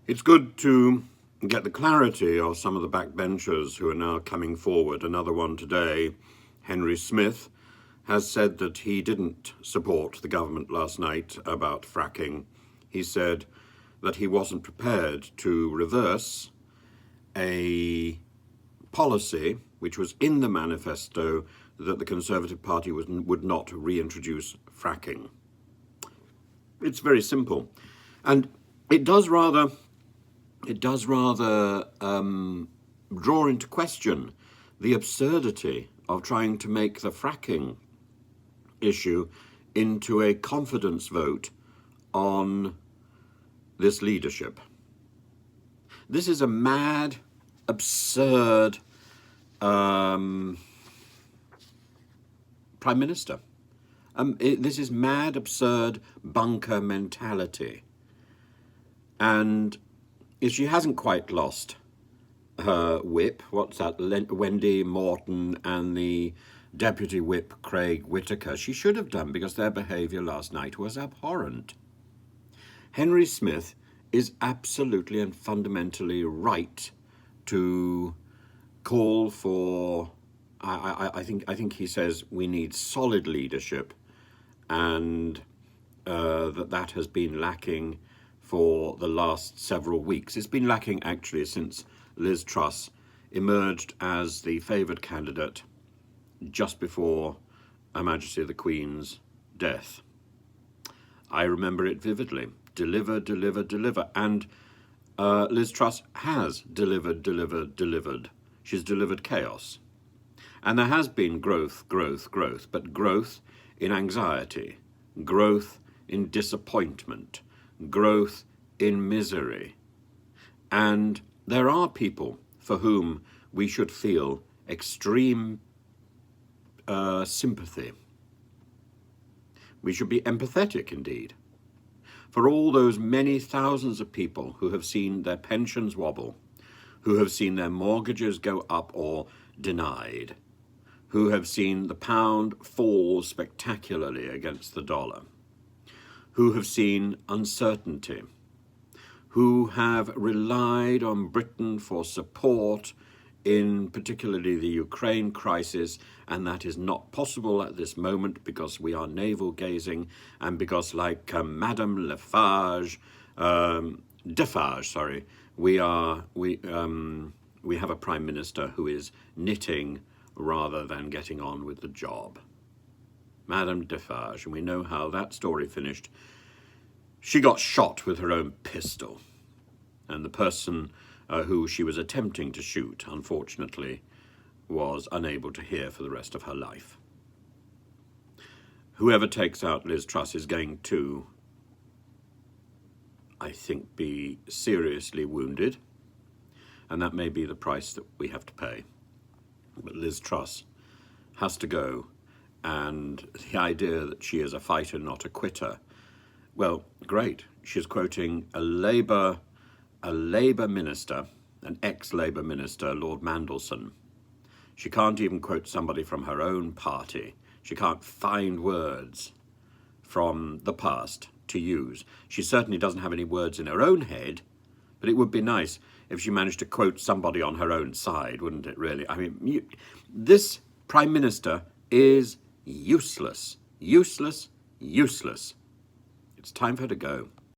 It's good to get the clarity of some of the backbenchers who are now coming forward. Another one today, Henry Smith, has said that he didn't support the government last night about fracking. He said that he wasn't prepared to reverse a policy which was in the manifesto that the Conservative Party would not reintroduce fracking. It's very simple. And it does rather draw into question the absurdity of trying to make the fracking issue into a confidence vote on this leadership. This is a mad, absurd Prime Minister. This is mad, absurd bunker mentality. And if she hasn't quite lost her whip, what's that, Wendy Morton and the Deputy Whip Craig Whitaker, she should have done, because their behaviour last night was abhorrent. Henry Smith is absolutely and fundamentally right to call for, I think he says we need solid leadership, and that has been lacking for the last several weeks. It's been lacking actually since Liz Truss emerged as the favoured candidate just before Her Majesty the Queen's death. I remember it vividly. Deliver, deliver, deliver. And Liz Truss has delivered, delivered, delivered. She's delivered chaos. And there has been growth, growth, growth, but growth in anxiety, growth in disappointment, growth in misery. And there are people for whom we should feel extreme sympathy. We should be empathetic indeed for all those many thousands of people who have seen their pensions wobble, who have seen their mortgages go up or denied, who have seen the pound fall spectacularly against the dollar, who have seen uncertainty, who have relied on Britain for support in particularly the Ukraine crisis, and that is not possible at this moment because we are navel-gazing and because, like Madame Defarge, we have a Prime Minister who is knitting rather than getting on with the job. Madame Defarge, and we know how that story finished. She got shot with her own pistol, and the person who she was attempting to shoot, unfortunately, was unable to hear for the rest of her life. Whoever takes out Liz Truss is going to, I think, be seriously wounded, and that may be the price that we have to pay. But Liz Truss has to go, and the idea that she is a fighter, not a quitter, well, great. She's quoting a Labour minister, an ex-Labour minister, Lord Mandelson. She can't even quote somebody from her own party. She can't find words from the past to use. She certainly doesn't have any words in her own head, but it would be nice if she managed to quote somebody on her own side, wouldn't it, really? I mean, this Prime Minister is useless, useless, useless. It's time for her to go.